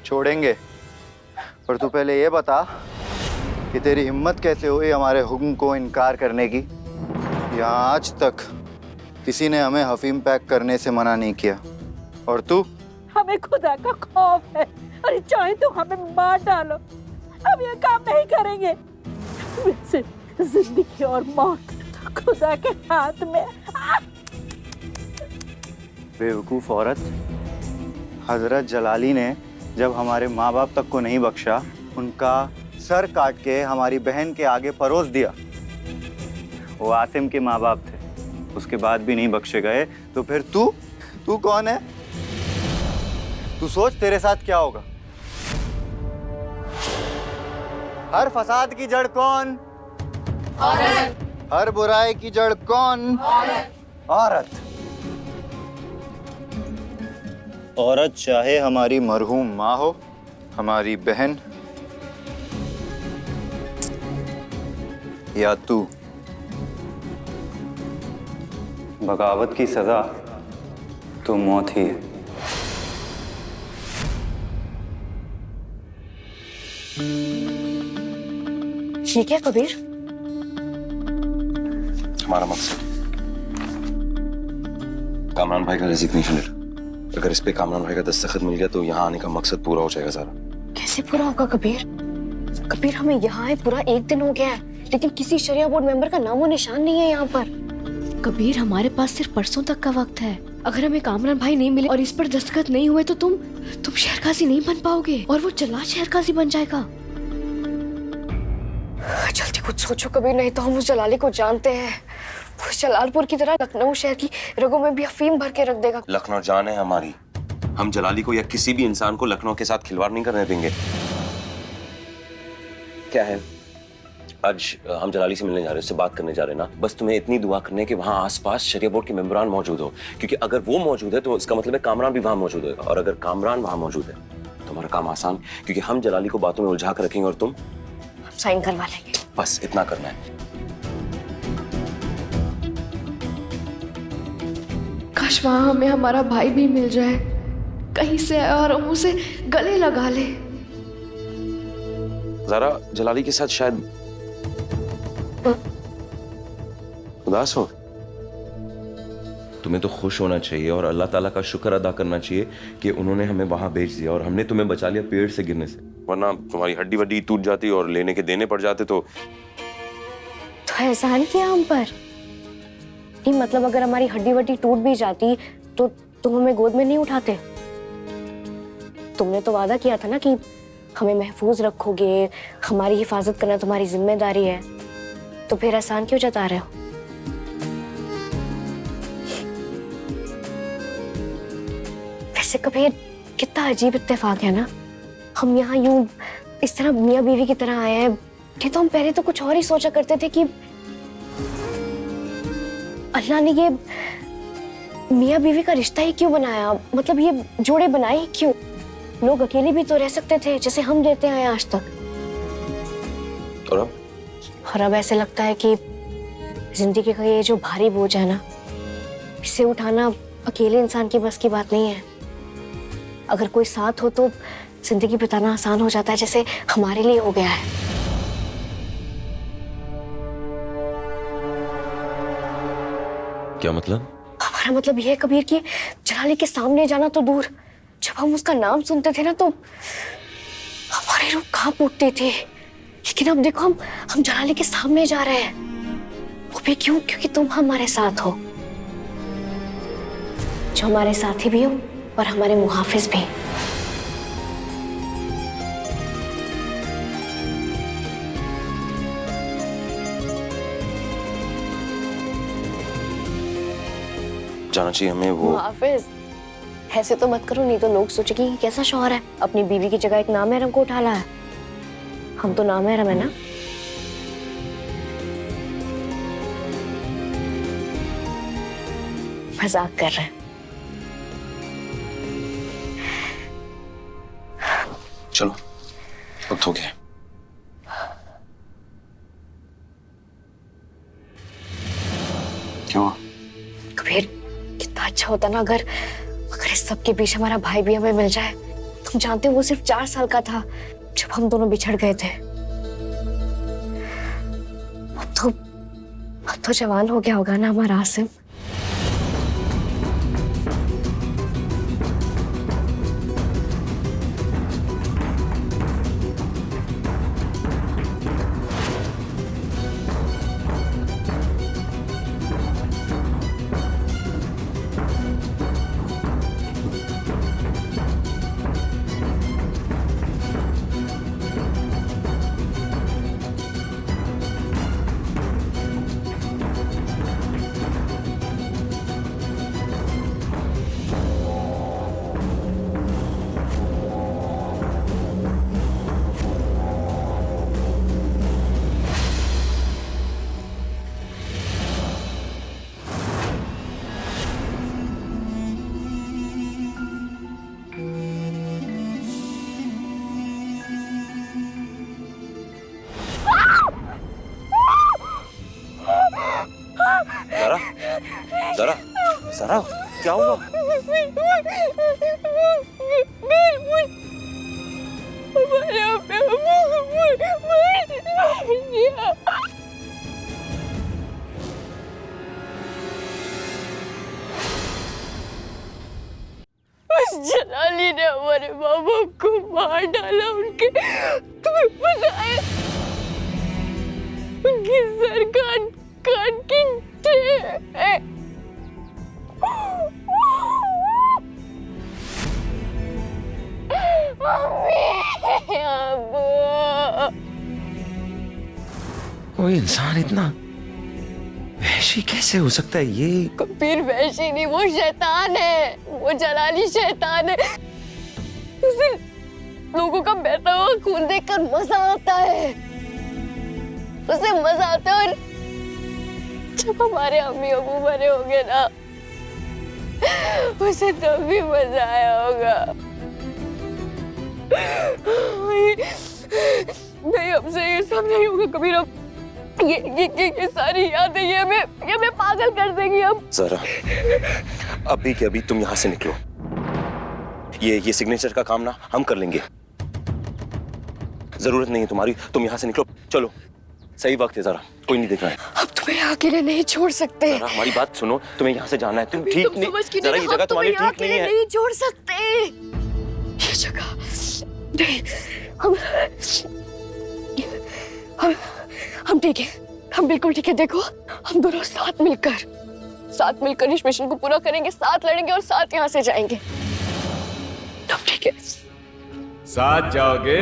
छोड़ेंगे, पर तू पहले ये बता कि तेरी हिम्मत कैसे हुई हमारे हुक्म को इनकार करने की। यहाँ आज तक किसी ने हमें अफीम पैक करने से मना नहीं किया, और तू? हमें खुदा का खौफ है, और चाहे तो हमें मार डालो, हम ये काम नहीं करेंगे। वैसे जिंदगी और मौत तो खुदा के हाथ में। बेवकूफ औरत, हजरत जलाली ने जब हमारे माँ बाप तक को नहीं बख्शा, उनका सर काट के हमारी बहन के आगे परोस दिया। वो आसिम के माँ बाप थे, उसके बाद भी नहीं बख्शे गए, तो फिर तू कौन है? तू सोच तेरे साथ क्या होगा। हर फसाद की जड़ कौन? औरत। हर बुराई की जड़ कौन? औरत। औरत चाहे हमारी मरहूम माँ हो, हमारी बहन, या तू। बगावत की सजा तो मौत ही है। ठीक है कबीर, हमारा मकसद कामरान भाई का रेजिग्नेशन लेटर। अगर इस पे कामरान भाई का दस्तखत मिल गया तो यहाँ आने का मकसद पूरा हो जाएगा सारा। कैसे पूरा होगा कबीर? कबीर हमें यहाँ आए पूरा 1 दिन हो गया है, लेकिन किसी शरिया बोर्ड मेंबर का नामो निशान नहीं है यहाँ पर। कबीर हमारे पास सिर्फ परसों तक का वक्त है। अगर हमें कामरान भाई नहीं मिले और इस पर दस्तखत नहीं हुए तो तुम शहरकाजी नहीं बन पाओगे, और वो जल्लाद शहरकाजी बन जाएगा। जल्दी कुछ सोचो कबीर, नहीं तो हम उस जलाली को जानते हैं। वो जलालपुर की तरह लखनऊ शहर की रगों में भी अफीम भर के रख देगा। लखनऊ जान है हमारी, हम जलाली को या किसी भी इंसान को लखनऊ के साथ खिलवाड़ नहीं करने देंगे। क्या है, आज हम जलाली से मिलने जा रहे हैं, उससे बात करने जा रहे हैं ना। बस तुम्हें इतनी दुआ करने कि वहाँ आसपास शरिया बोर्ड के मेंबरान मौजूद हो, क्योंकि अगर वो मौजूद है तो इसका मतलब है कामरान भी वहाँ मौजूद होगा, और अगर कामरान वहाँ मौजूद है तो हमारा काम आसान, क्योंकि हम जलाली को बातों में उलझा कर रखेंगे और तुम साइन करवा लेंगे। बस इतना करना है। काश वहाँ हमें हमारा भाई भी मिल जाए कहीं से, और हम उसे गले लगा ले। ज़रा जलाली के साथ शायद उदास हो। तुम्हें तो खुश होना चाहिए और अल्लाह ताला का शुक्र अदा करना चाहिए कि उन्होंने हमें वहां भेज दिया और हमने तुम्हें बचा लिया पेड़ से गिरने से, वरना तुम्हारी हड्डी वड्डी टूट जाती और लेने के देने पड़ जाते तो एहसान किया हम पर। नहीं मतलब अगर हमारी हड्डी वड्डी टूट भी जाती तो तुम हमें गोद में नहीं उठाते। तुमने तो वादा किया था ना कि हमें महफूज रखोगे, हमारी हिफाजत करना तुम्हारी जिम्मेदारी है, तो फिर एहसान क्यों जता रहे हो? वैसे कबीर कितना अजीब इत्तेफाक है ना, हम यहाँ यूं इस तरह मियाँ बीवी की तरह आए हैं। नहीं तो हम पहले तो कुछ और ही सोचा करते थे कि अल्लाह ने ये मियाँ बीवी का रिश्ता ही क्यों बनाया, मतलब ये जोड़े बनाए ही क्यों? लोग अकेले भी तो रह सकते थे जैसे हम रहते आए आज तक। और अब ऐसे लगता है कि जिंदगी का ये जो भारी बोझ है ना, इसे उठाना अकेले इंसान की बस की बात नहीं है। अगर कोई साथ हो तो जिंदगी बिताना आसान हो जाता है, जैसे हमारे लिए हो गया है। क्या मतलब? हमारा मतलब यह है कबीर कि जलाली के सामने जाना तो दूर, जब हम उसका नाम सुनते थे ना तो हमारे रूह कांप उठते थे। लेकिन अब देखो हम जलाली के सामने जा रहे हैं, वो भी क्यों? क्योंकि तुम हमारे साथ हो, जो हमारे साथी भी हो और हमारे मुहाफिज भी। जाना चाहिए हमें वो। मुहाफिज ऐसे तो मत करो, नहीं तो लोग सोचेंगे कि कैसा शौहर है, अपनी बीवी की जगह एक नामहरम को उठा लाया है। हम तो नामहरम है ना। मजाक कर रहे हैं। चलो वक्त हो गया। क्यों? कबीर कितना अच्छा होता ना अगर इस सब के बीच हमारा भाई भी हमें मिल जाए, तुम जानते हो वो सिर्फ 4 साल का था जब हम दोनों बिछड़ गए थे। अब तो जवान हो गया होगा ना हमारा आसिम। ज़रा ज़रा ज़रा क्या हुआ? उस जलाली ने हमारे माँ बाप को मार डाला। उनके तुम्हें पता है उनकी सर काट काट के वो इंसान इतना वहशी कैसे हो सकता है? ये कबीर वैसी नहीं, वो शैतान है, वो जलाली शैतान है। उसे लोगों का बहता हुआ खून देखकर मजा आता है, उसे मजा आता है। और जब हमारे अम्मी अबू मरे होंगे ना, उसे तब भी मजा आया होगा। नहीं, हमसे ये सब नहीं होगा कबीर। अब ये सारी यादें ये हमें पागल कर देंगी। अब जरा अभी के अभी तुम यहाँ से निकलो। ये सिग्नेचर का काम ना हम कर लेंगे, जरूरत नहीं है तुम्हारी। तुम यहाँ से निकलो, चलो। सही वक्त है, जरा कोई नहीं देख रहा है। अब तुम्हें अकेले नहीं छोड़ सकते। जरा हमारी बात सुनो, तुम्हें यहाँ से जाना है। तुम ठीक नहीं, जरा ये जगह तुम्हारी ठीक नहीं है। नहीं छोड़ सकते ये जगह। नहीं, हम ठीक है, हम बिल्कुल ठीक है। देखो, हम दोनों साथ मिलकर इस मिशन को पूरा करेंगे, साथ लड़ेंगे और साथ यहाँ से जाएंगे। तुम ठीक है? साथ जाओगे?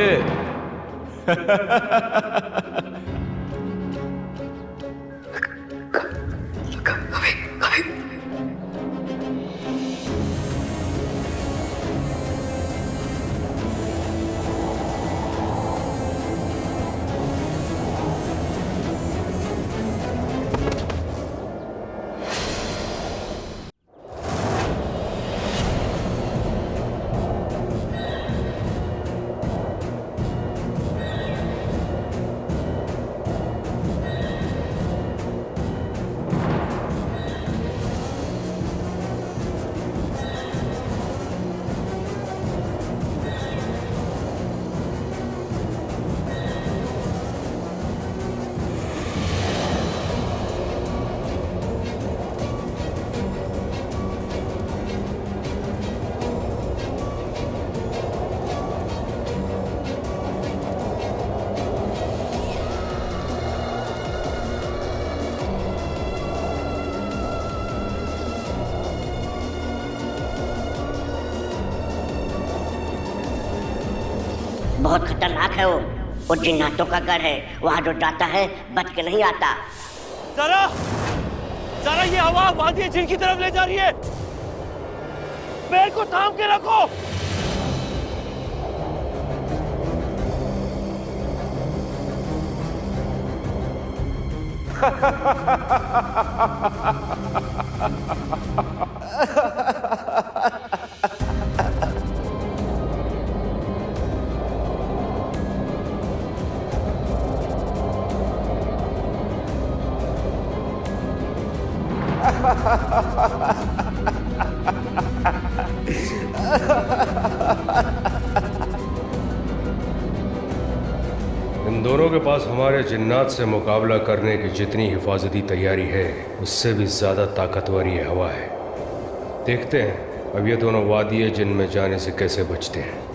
बहुत खतरनाक है वो जिन्नातों का घर है। वहाँ जो जाता है बच के नहीं आता। जरा ये हवा वादी जिन की तरफ ले जा रही है, पैर को थाम के रखो। दोनों के पास हमारे जिन्नात से मुकाबला करने की जितनी हिफाजती तैयारी है उससे भी ज़्यादा ताकतवर ये हवा है। देखते हैं अब ये दोनों वादिये जिन में जाने से कैसे बचते हैं।